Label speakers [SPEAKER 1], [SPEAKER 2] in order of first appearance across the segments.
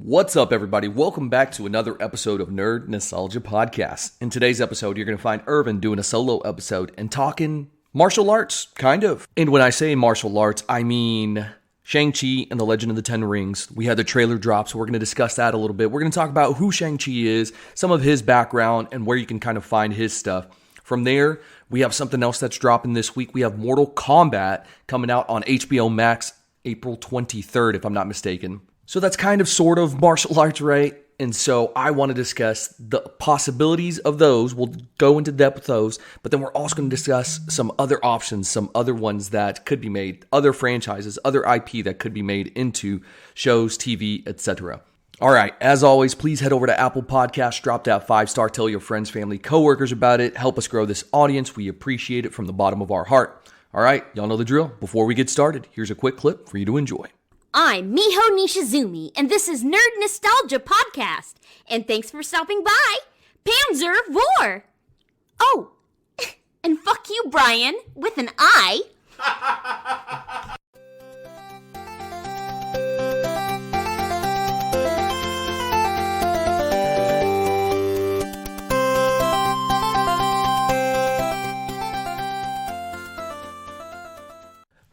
[SPEAKER 1] What's up, everybody? Welcome back to another episode of Nerd Nostalgia Podcast. In today's episode, you're going to find Irvin doing a solo episode and talking martial arts, kind of. And when I say martial arts, I mean Shang Chi and the Legend of the Ten Rings. We had the trailer drop, so we're going to discuss that a little bit. We're going to talk about who Shang Chi is, some of his background, and where you can kind of find his stuff. From there, we have something else that's dropping this week. We have Mortal Kombat coming out on HBO Max April 23rd, if I'm not mistaken. So that's kind of sort of martial arts, right? And so I want to discuss the possibilities of those. We'll go into depth with those, but then we're also going to discuss some other options, some other ones that could be made, other franchises, other IP that could be made into shows, TV, etc. All right, as always, please head over to Apple Podcasts, drop that 5-star, tell your friends, family, coworkers about it. Help us grow this audience. We appreciate it from the bottom of our heart. All right, y'all know the drill. Before we get started, here's a quick clip for you to enjoy.
[SPEAKER 2] I'm Miho Nishizumi, and this is Nerd Nostalgia Podcast. And thanks for stopping by. Panzer Vor! Oh, and fuck you, Brian, with an I.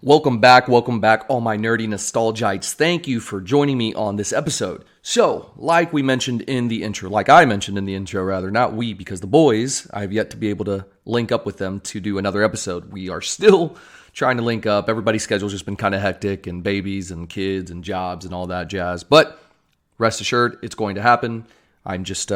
[SPEAKER 1] Welcome back, all my nerdy Nostalgites. Thank you for joining me on this episode. So, like I mentioned in the intro, not we, because the boys, I have yet to be able to link up with them to do another episode. We are still trying to link up. Everybody's schedule's just been kind of hectic, and babies and kids and jobs and all that jazz. But rest assured, it's going to happen. I'm just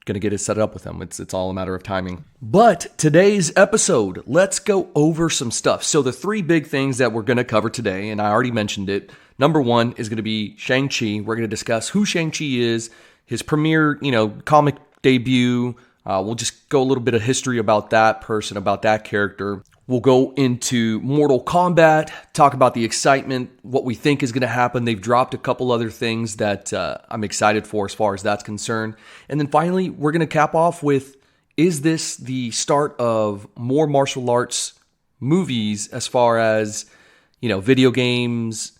[SPEAKER 1] going to get it set up with them. It's all a matter of timing. But today's episode, let's go over some stuff. So the three big things that we're going to cover today, and I already mentioned it. Number one is going to be Shang Chi. We're going to discuss who Shang Chi is, his premiere, comic debut. We'll just go a little bit of history about that person, about that character. We'll go into Mortal Kombat, talk about the excitement, what we think is going to happen. They've dropped a couple other things that I'm excited for as far as that's concerned. And then finally, we're going to cap off with, is this the start of more martial arts movies as far as, video games,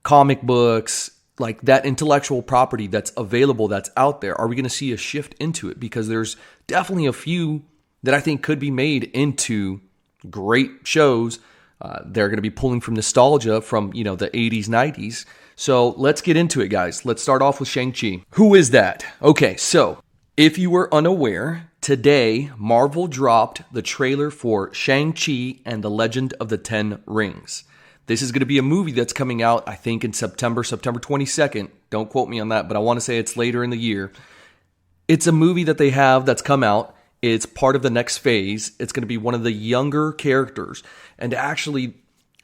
[SPEAKER 1] comic books, like that intellectual property that's available, that's out there? Are we going to see a shift into it? Because there's definitely a few that I think could be made into great shows. They're going to be pulling from nostalgia from, the 80s, 90s. So let's get into it, guys. Let's start off with Shang-Chi. Who is that? Okay, so if you were unaware, today Marvel dropped the trailer for Shang-Chi and the Legend of the Ten Rings. This is going to be a movie that's coming out, I think, in September 22nd. Don't quote me on that, but I want to say it's later in the year. It's a movie that they have that's come out. It's part of the next phase. It's going to be one of the younger characters. And actually,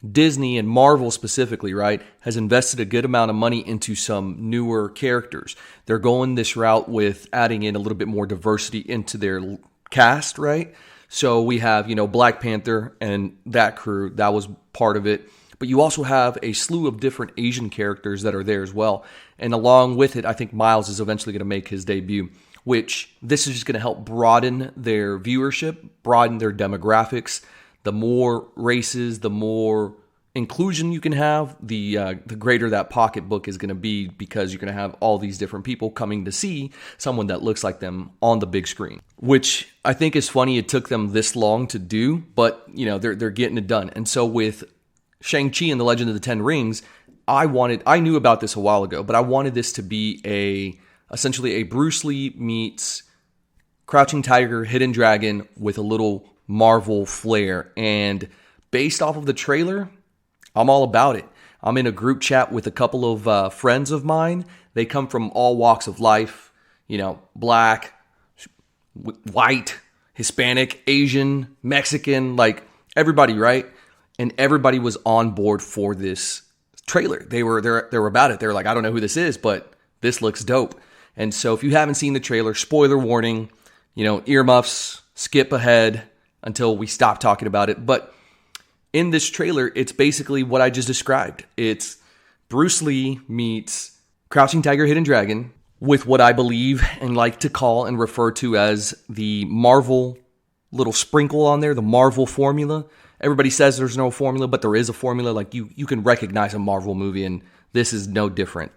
[SPEAKER 1] Disney and Marvel specifically, right, has invested a good amount of money into some newer characters. They're going this route with adding in a little bit more diversity into their cast, right? So we have, Black Panther and that crew. That was part of it. But you also have a slew of different Asian characters that are there as well. And along with it, I think Miles is eventually going to make his debut, which this is just going to help broaden their viewership, broaden their demographics. The more races, the more inclusion you can have, the greater that pocketbook is going to be, because you're going to have all these different people coming to see someone that looks like them on the big screen, which I think is funny. It took them this long to do, but they're getting it done. And so with Shang-Chi and the Legend of the Ten Rings, I knew about this a while ago, but I wanted this to be essentially a Bruce Lee meets Crouching Tiger, Hidden Dragon with a little Marvel flair. And based off of the trailer, I'm all about it. I'm in a group chat with a couple of friends of mine. They come from all walks of life, black, white, Hispanic, Asian, Mexican, like everybody, right? And everybody was on board for this trailer. They were about it. They were like, I don't know who this is, but this looks dope. And so if you haven't seen the trailer, spoiler warning, earmuffs, skip ahead until we stop talking about it. But in this trailer, it's basically what I just described. It's Bruce Lee meets Crouching Tiger, Hidden Dragon with what I believe and like to call and refer to as the Marvel little sprinkle on there, the Marvel formula. Everybody says there's no formula, but there is a formula. Like you can recognize a Marvel movie, and this is no different.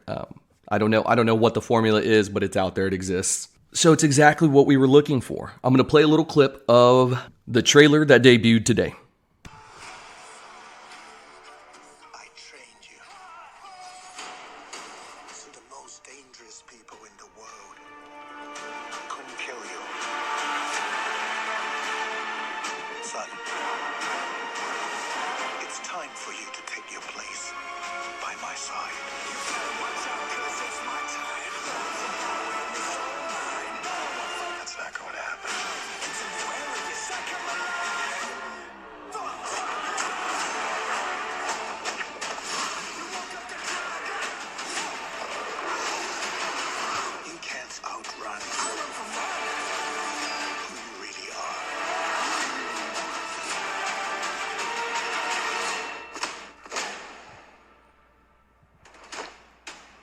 [SPEAKER 1] I don't know what the formula is, but it's out there. It exists. So it's exactly what we were looking for. I'm going to play a little clip of the trailer that debuted today.
[SPEAKER 3] I trained you. So the most dangerous people in the world couldn't kill you. Son, it's time for you to take your place by my side. You better watch out, 'cause it's my time. That's not going to happen. You can't outrun who you really are.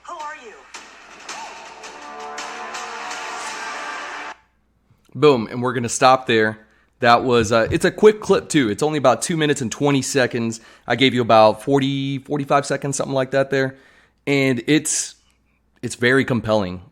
[SPEAKER 3] Who are you?
[SPEAKER 1] Boom, and we're going to stop there. That was, it's a quick clip too. It's only about 2 minutes and 20 seconds. I gave you about 45 seconds, something like that there. And it's very compelling.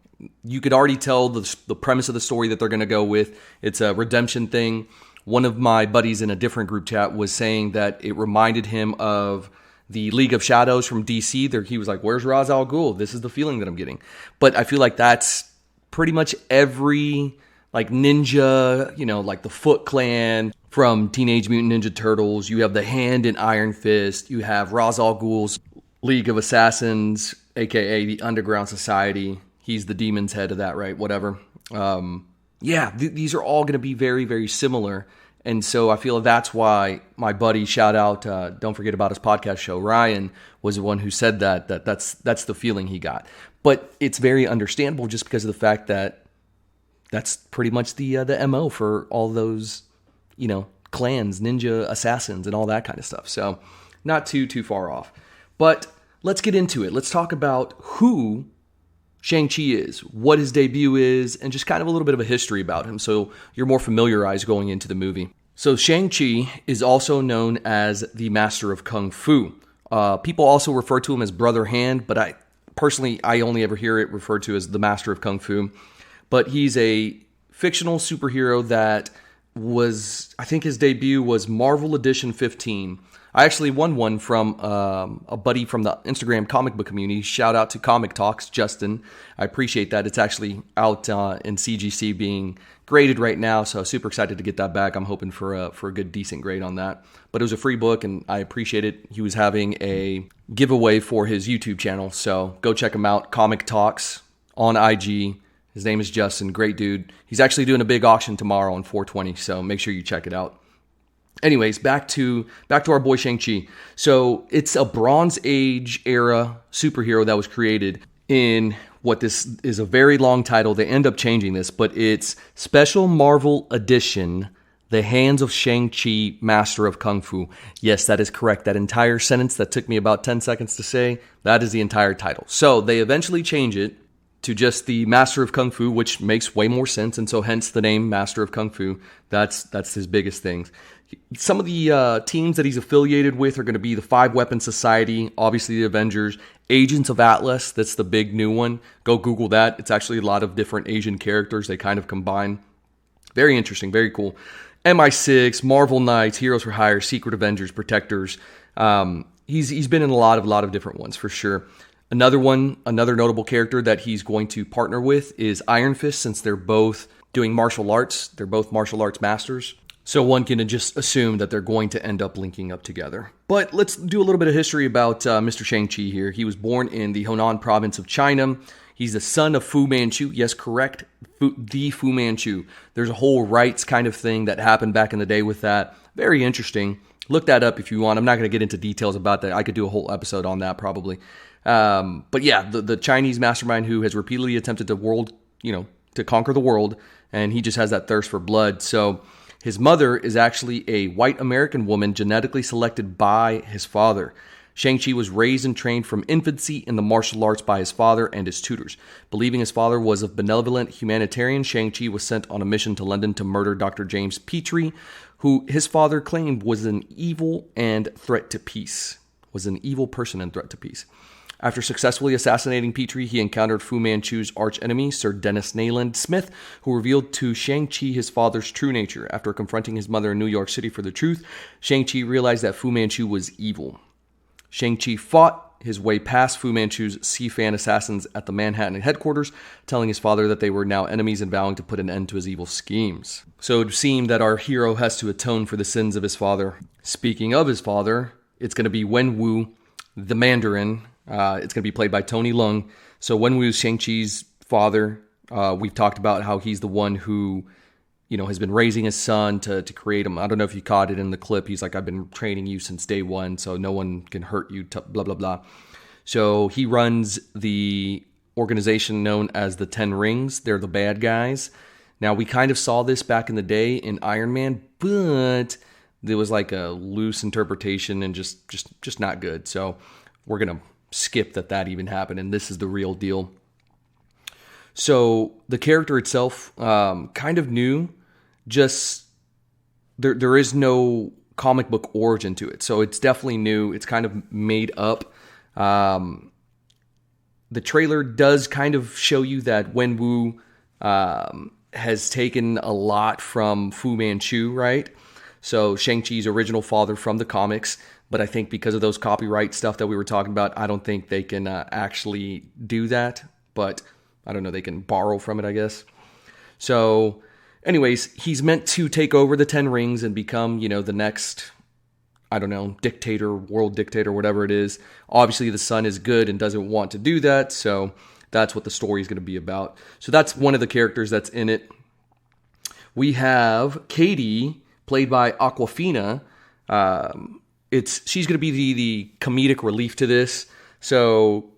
[SPEAKER 1] You could already tell the premise of the story that they're going to go with. It's a redemption thing. One of my buddies in a different group chat was saying that it reminded him of the League of Shadows from DC. There, he was like, where's Ra's al Ghul? This is the feeling that I'm getting. But I feel like that's pretty much every like ninja, like the Foot Clan from Teenage Mutant Ninja Turtles. You have the Hand in Iron Fist. You have Ra's al Ghul's League of Assassins, aka the Underground Society. He's the demon's head of that, right? Whatever. These are all going to be very, very similar. And so I feel that's why my buddy, shout out, don't forget about his podcast show, Ryan, was the one who said that's the feeling he got. But it's very understandable just because of the fact that that's pretty much the MO for all those, clans, ninja assassins, and all that kind of stuff. So not too far off. But let's get into it. Let's talk about who Shang Chi is, what his debut is, and just kind of a little bit of a history about him so you're more familiarized going into the movie. So Shang Chi is also known as the Master of Kung Fu. People also refer to him as Brother Hand, but I only ever hear it referred to as the Master of Kung Fu. But he's a fictional superhero that I think his debut was Marvel Edition 15. I actually won one from a buddy from the Instagram comic book community. Shout out to Comic Talks, Justin. I appreciate that. It's actually out in CGC being graded right now, so super excited to get that back. I'm hoping for a good, decent grade on that. But it was a free book, and I appreciate it. He was having a giveaway for his YouTube channel, so go check him out. Comic Talks on IG. His name is Justin. Great dude. He's actually doing a big auction tomorrow on 420, so make sure you check it out. Anyways, back to our boy Shang-Chi. So it's a Bronze Age era superhero that was created in what this is a very long title. They end up changing this, but it's Special Marvel Edition, The Hands of Shang-Chi, Master of Kung Fu. Yes, that is correct. That entire sentence that took me about 10 seconds to say, that is the entire title. So they eventually change it to just the Master of Kung Fu, which makes way more sense, and so hence the name Master of Kung Fu. That's his biggest thing. Some of the teams that he's affiliated with are going to be the Five Weapon Society, obviously the Avengers, Agents of Atlas, that's the big new one. Go Google that. It's actually a lot of different Asian characters they kind of combine. Very interesting, very cool. MI6, Marvel Knights, Heroes for Hire, Secret Avengers, Protectors. He's been in a lot of different ones for sure. Another notable character that he's going to partner with is Iron Fist, since they're both doing martial arts. They're both martial arts masters. So one can just assume that they're going to end up linking up together. But let's do a little bit of history about Mr. Shang-Chi here. He was born in the Hunan province of China. He's the son of Fu Manchu. Yes, correct. The Fu Manchu. There's a whole rights kind of thing that happened back in the day with that. Very interesting. Look that up if you want. I'm not going to get into details about that. I could do a whole episode on that probably. But yeah, the Chinese mastermind who has repeatedly attempted to conquer the world, and he just has that thirst for blood. So his mother is actually a white American woman genetically selected by his father. Shang-Chi was raised and trained from infancy in the martial arts by his father and his tutors. Believing his father was a benevolent humanitarian, Shang-Chi was sent on a mission to London to murder Dr. James Petrie, who his father claimed was an evil and threat to peace. Was an evil person and threat to peace. After successfully assassinating Petrie, he encountered Fu Manchu's archenemy, Sir Dennis Nayland Smith, who revealed to Shang Chi his father's true nature. After confronting his mother in New York City for the truth, Shang Chi realized that Fu Manchu was evil. Shang Chi fought his way past Fu Manchu's Sea-Fan assassins at the Manhattan headquarters, telling his father that they were now enemies and vowing to put an end to his evil schemes. So it seemed that our hero has to atone for the sins of his father. Speaking of his father, it's going to be Wenwu, the Mandarin. It's going to be played by Tony Leung. So Wenwu is Shang-Chi's father. We've talked about how he's the one who, has been raising his son to create him. I don't know if you caught it in the clip. He's like, I've been training you since day one, so no one can hurt you, blah, blah, blah. So he runs the organization known as the 10 Rings. They're the bad guys. Now, we kind of saw this back in the day in Iron Man, but there was like a loose interpretation and just not good. So we're going to skip that even happened, and this is the real deal. So the character itself, kind of new. Just there is no comic book origin to it, so it's definitely new. It's kind of made up. The trailer does kind of show you that Wenwu has taken a lot from Fu Manchu, right? So Shang-Chi's original father from the comics, but I think because of those copyright stuff that we were talking about, I don't think they can actually do that. But I don't know, they can borrow from it, I guess. So anyways, he's meant to take over the 10 Rings and become, the next, I don't know, dictator, world dictator, whatever it is. Obviously, the son is good and doesn't want to do that, so that's what the story is going to be about. So that's one of the characters that's in it. We have Katie, played by Awkwafina. She's going to be the comedic relief to this. So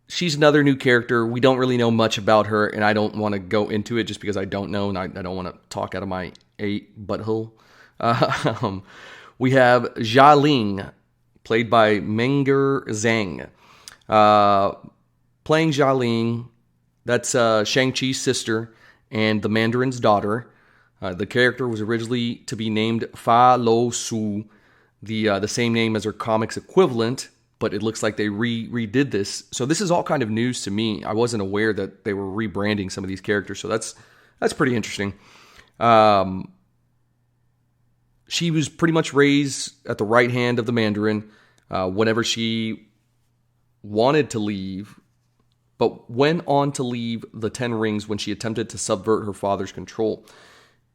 [SPEAKER 1] she's another new character. We don't really know much about her, and I don't want to go into it just because I don't know, and I don't want to talk out of my butthole. We have Jia Ling, played by Menger Zhang. Playing Jia Ling, that's Shang-Chi's sister and the Mandarin's daughter. The character was originally to be named Fa Lo Su, the same name as her comics equivalent, but it looks like they redid this. So this is all kind of news to me. I wasn't aware that they were rebranding some of these characters, so that's pretty interesting. She was pretty much raised at the right hand of the Mandarin whenever she wanted to leave, but went on to leave the 10 Rings when she attempted to subvert her father's control.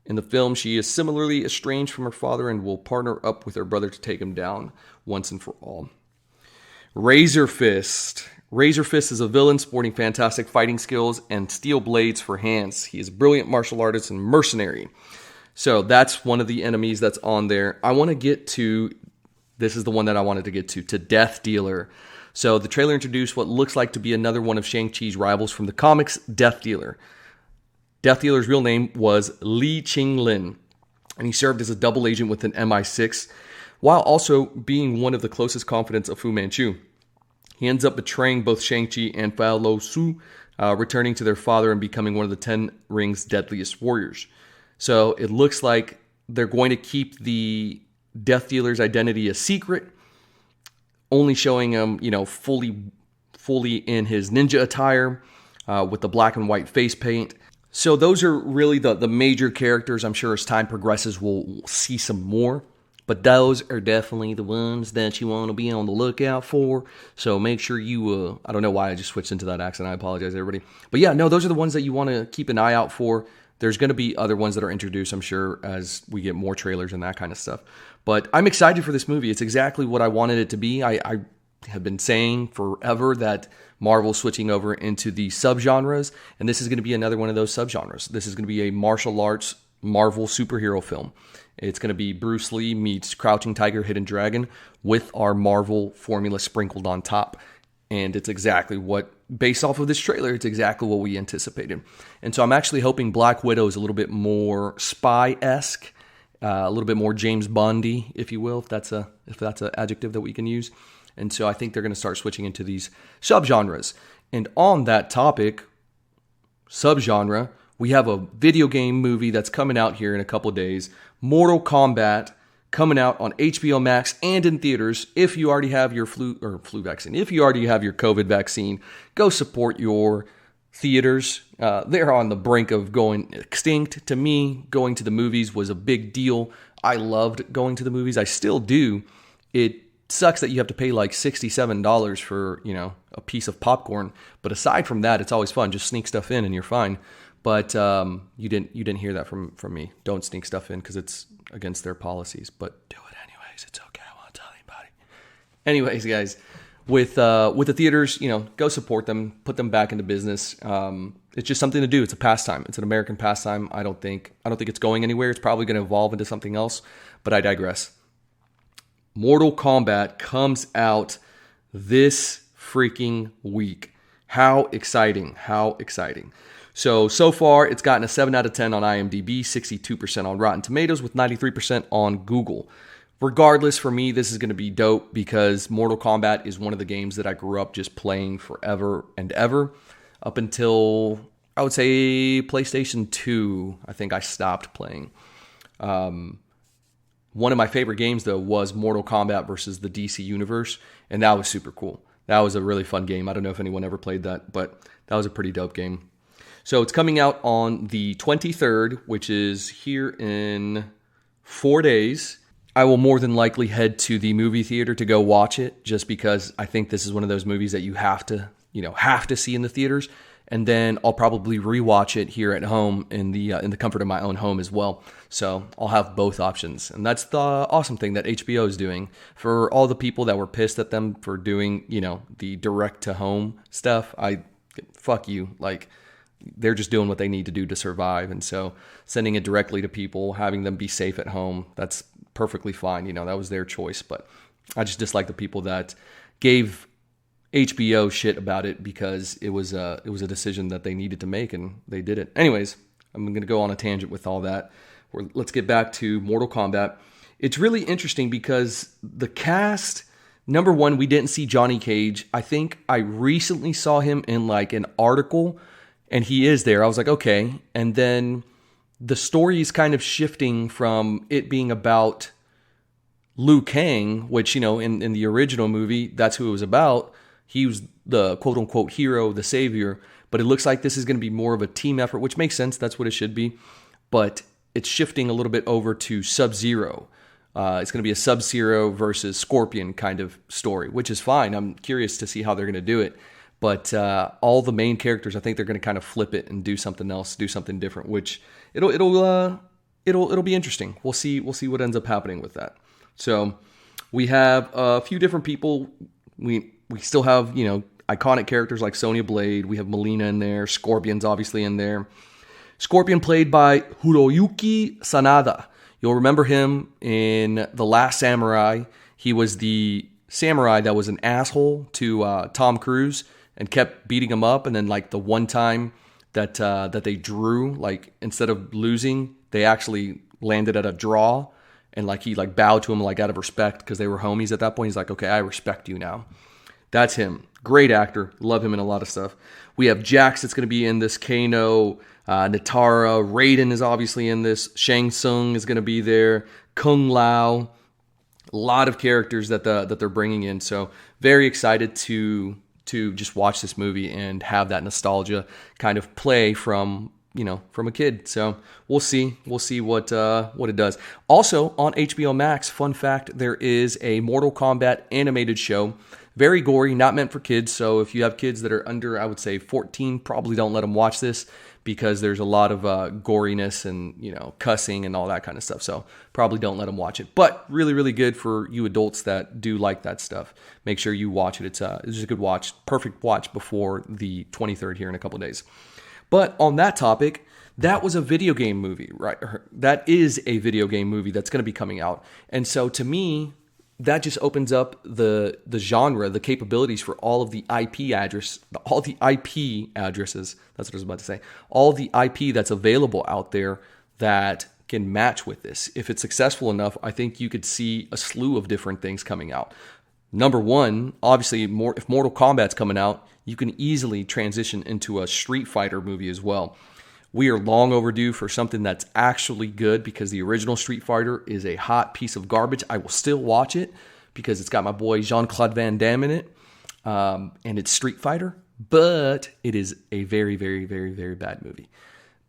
[SPEAKER 1] In the film, she is similarly estranged from her father and will partner up with her brother to take him down once and for all. Razor Fist. Razor Fist is a villain sporting fantastic fighting skills and steel blades for hands. He is a brilliant martial artist and mercenary. So that's one of the enemies that's on there. I want to get to, this is the one that I wanted to get to Death Dealer. So the trailer introduced what looks like to be another one of Shang-Chi's rivals from the comics, Death Dealer. Death Dealer's real name was Li Qinglin, and he served as a double agent with an MI6, while also being one of the closest confidants of Fu Manchu. He ends up betraying both Shang-Chi and Fa Lo Su, returning to their father and becoming one of the 10 Rings' deadliest warriors. So it looks like they're going to keep the Death Dealer's identity a secret, only showing him, fully in his ninja attire with the black and white face paint. So those are really the major characters. I'm sure as time progresses, we'll see some more. But those are definitely the ones that you want to be on the lookout for. So make sure you, I don't know why I just switched into that accent. I apologize, everybody. But yeah, no, those are the ones that you want to keep an eye out for. There's going to be other ones that are introduced, I'm sure, as we get more trailers and that kind of stuff. But I'm excited for this movie. It's exactly what I wanted it to be. I have been saying forever that Marvel's switching over into the subgenres, and this is going to be another one of those subgenres. This is going to be a martial arts Marvel superhero film. It's going to be Bruce Lee meets Crouching Tiger, Hidden Dragon with our Marvel formula sprinkled on top. And it's exactly what, based off of this trailer, it's exactly what we anticipated. And so I'm actually hoping Black Widow is a little bit more spy-esque, a little bit more James Bondy, if you will, if that's an adjective that we can use. And so I think they're going to start switching into these subgenres. And on that topic, subgenre, we have a video game movie that's coming out here in a couple of days. Mortal Kombat coming out on HBO Max and in theaters. If you already have your flu vaccine, if you already have your COVID vaccine, go support your theaters. They're on the brink of going extinct. To me, going to the movies was a big deal. I loved going to the movies. I still do. It sucks that you have to pay like $67 for, a piece of popcorn. But aside from that, it's always fun. Just sneak stuff in and you're fine. But you didn't hear that from me. Don't sneak stuff in because it's against their policies. But do it anyways. It's okay. I won't tell anybody. Anyways, guys, with the theaters, go support them. Put them back into business. It's just something to do. It's a pastime. It's an American pastime. I don't think it's going anywhere. It's probably going to evolve into something else. But I digress. Mortal Kombat comes out this freaking week. How exciting. How exciting. So far, it's gotten a 7 out of 10 on IMDb, 62% on Rotten Tomatoes, with 93% on Google. Regardless, for me, this is going to be dope because Mortal Kombat is one of the games that I grew up just playing forever and ever. Up until, I would say, PlayStation 2, I think I stopped playing. One of my favorite games, though, was Mortal Kombat versus the DC Universe, and that was super cool. That was a really fun game. I don't know if anyone ever played that, but that was a pretty dope game. So it's coming out on the 23rd, which is here in 4 days. I will more than likely head to the movie theater to go watch it, just because I think this is one of those movies that you have to see in the theaters. And then I'll probably rewatch it here at home in the comfort of my own home as well. So I'll have both options. And that's the awesome thing that HBO is doing. For all the people that were pissed at them for doing, the direct to home stuff, fuck you. Like, they're just doing what they need to do to survive. And so sending it directly to people, having them be safe at home, that's perfectly fine. That was their choice. But I just dislike the people that gave HBO shit about it because it was a decision that they needed to make, and they did it. Anyways, I'm going to go on a tangent with all that. Let's get back to Mortal Kombat. It's really interesting because the cast, number one, we didn't see Johnny Cage. I think I recently saw him in like an article, and he is there. I was like, okay. And then the story is kind of shifting from it being about Liu Kang, which, in the original movie, that's who it was about. He was the quote-unquote hero, the savior, but it looks like this is going to be more of a team effort, which makes sense. That's what it should be. But it's shifting a little bit over to Sub-Zero. It's going to be a Sub-Zero versus Scorpion kind of story, which is fine. I'm curious to see how they're going to do it. But all the main characters, I think they're going to kind of flip it and do something else, do something different, which it'll be interesting. We'll see what ends up happening with that. So we have a few different people. We still have, iconic characters like Sonya Blade. We have Melina in there. Scorpion's obviously in there. Scorpion played by Hiroyuki Sanada. You'll remember him in The Last Samurai. He was the samurai that was an asshole to Tom Cruise and kept beating him up. And then like the one time that they drew, like instead of losing, they actually landed at a draw. And like he like bowed to him like out of respect because they were homies at that point. He's like, okay, I respect you now. That's him. Great actor. Love him in a lot of stuff. We have Jax that's going to be in this. Kano, Natara, Raiden is obviously in this. Shang Tsung is going to be there. Kung Lao. A lot of characters that they're bringing in. So very excited to just watch this movie and have that nostalgia kind of play from a kid. So we'll see what it does. Also on HBO Max, fun fact, there is a Mortal Kombat animated show. Very gory, not meant for kids. So if you have kids that are under, I would say 14, probably don't let them watch this because there's a lot of goriness and, cussing and all that kind of stuff. So probably don't let them watch it. But really, really good for you adults that do like that stuff. Make sure you watch it. It's just a good watch. Perfect watch before the 23rd here in a couple of days. But on that topic, that was a video game movie, right? That is a video game movie that's going to be coming out. And so to me, that just opens up the genre, the capabilities for all of the IP addresses. That's what I was about to say. All the IP that's available out there that can match with this. If it's successful enough, I think you could see a slew of different things coming out. Number one, obviously, if Mortal Kombat's coming out, you can easily transition into a Street Fighter movie as well. We are long overdue for something that's actually good because the original Street Fighter is a hot piece of garbage. I will still watch it because it's got my boy Jean-Claude Van Damme in it, and it's Street Fighter, but it is a very, very, very, very bad movie.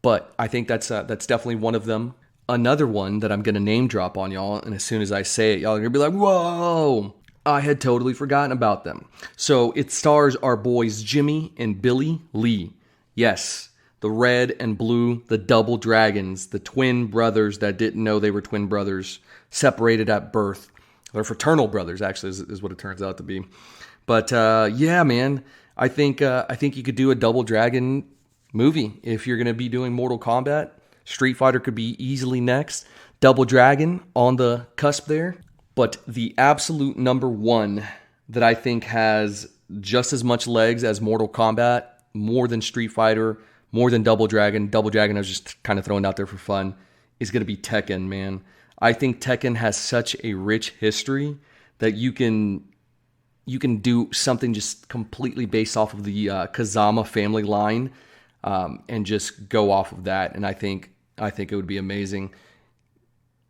[SPEAKER 1] But I think that's definitely one of them. Another one that I'm going to name drop on y'all, and as soon as I say it, y'all are going to be like, whoa, I had totally forgotten about them. So it stars our boys Jimmy and Billy Lee. Yes, the red and blue, the double dragons, the twin brothers that didn't know they were twin brothers, separated at birth. They're fraternal brothers, actually, is what it turns out to be. But yeah, man, I think you could do a double dragon movie if you're going to be doing Mortal Kombat. Street Fighter could be easily next. Double Dragon on the cusp there. But the absolute number one that I think has just as much legs as Mortal Kombat, more than Street Fighter, more than Double Dragon I was just kind of throwing out there for fun, is going to be Tekken, man. I think Tekken has such a rich history that you can do something just completely based off of the Kazama family line, and just go off of that. And I think it would be amazing.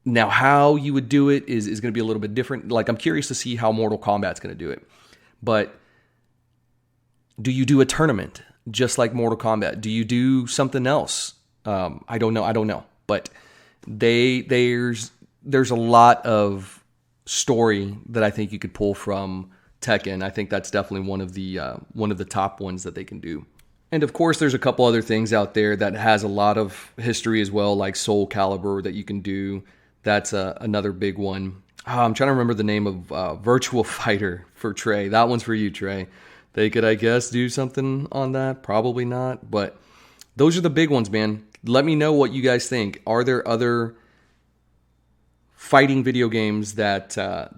[SPEAKER 1] Now, how you would do it is going to be a little bit different. Like, I'm curious to see how Mortal Kombat's going to do it. But do you do a tournament just like Mortal Kombat? Do you do something else? I don't know. But there's a lot of story that I think you could pull from Tekken. I think that's definitely one of the top ones that they can do. And of course, there's a couple other things out there that has a lot of history as well, like Soul Calibur that you can do. That's another big one. I'm trying to remember the name of Virtual Fighter for Trey. That one's for you, Trey. They could, I guess, do something on that. Probably not. But those are the big ones, man. Let me know what you guys think. Are there other fighting video games that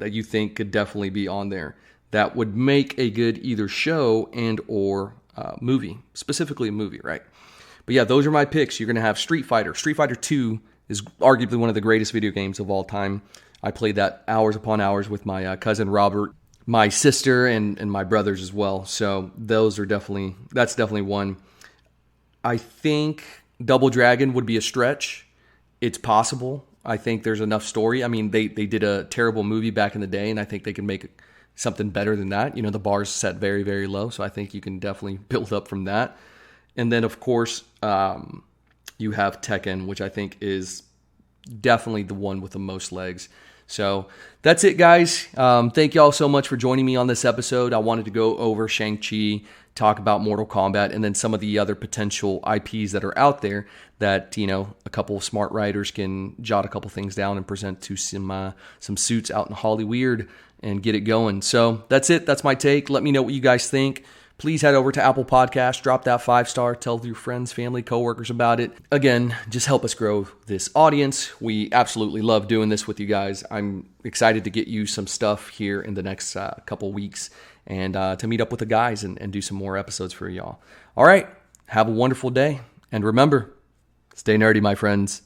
[SPEAKER 1] you think could definitely be on there that would make a good either show and or movie, specifically a movie, right? But yeah, those are my picks. You're going to have Street Fighter. Street Fighter 2 is arguably one of the greatest video games of all time. I played that hours upon hours with my cousin Robert, my sister, and my brothers as well. So that's definitely one. I think Double Dragon would be a stretch. It's possible. I think there's enough story. I mean, they did a terrible movie back in the day, and I think they can make something better than that. You know, the bar's set very, very low, so I think you can definitely build up from that. And then, of course, you have Tekken, which I think is definitely the one with the most legs. So that's it, guys. Thank y'all so much for joining me on this episode. I wanted to go over Shang Chi, talk about Mortal Kombat, and then some of the other potential IPs that are out there that, you know, a couple of smart writers can jot a couple things down and present to some suits out in Hollyweird and get it going. So that's it. That's my take. Let me know what you guys think. Please head over to Apple Podcasts, drop that 5-star, tell your friends, family, coworkers about it. Again, just help us grow this audience. We absolutely love doing this with you guys. I'm excited to get you some stuff here in the next couple weeks and to meet up with the guys and do some more episodes for y'all. All right, have a wonderful day. And remember, stay nerdy, my friends.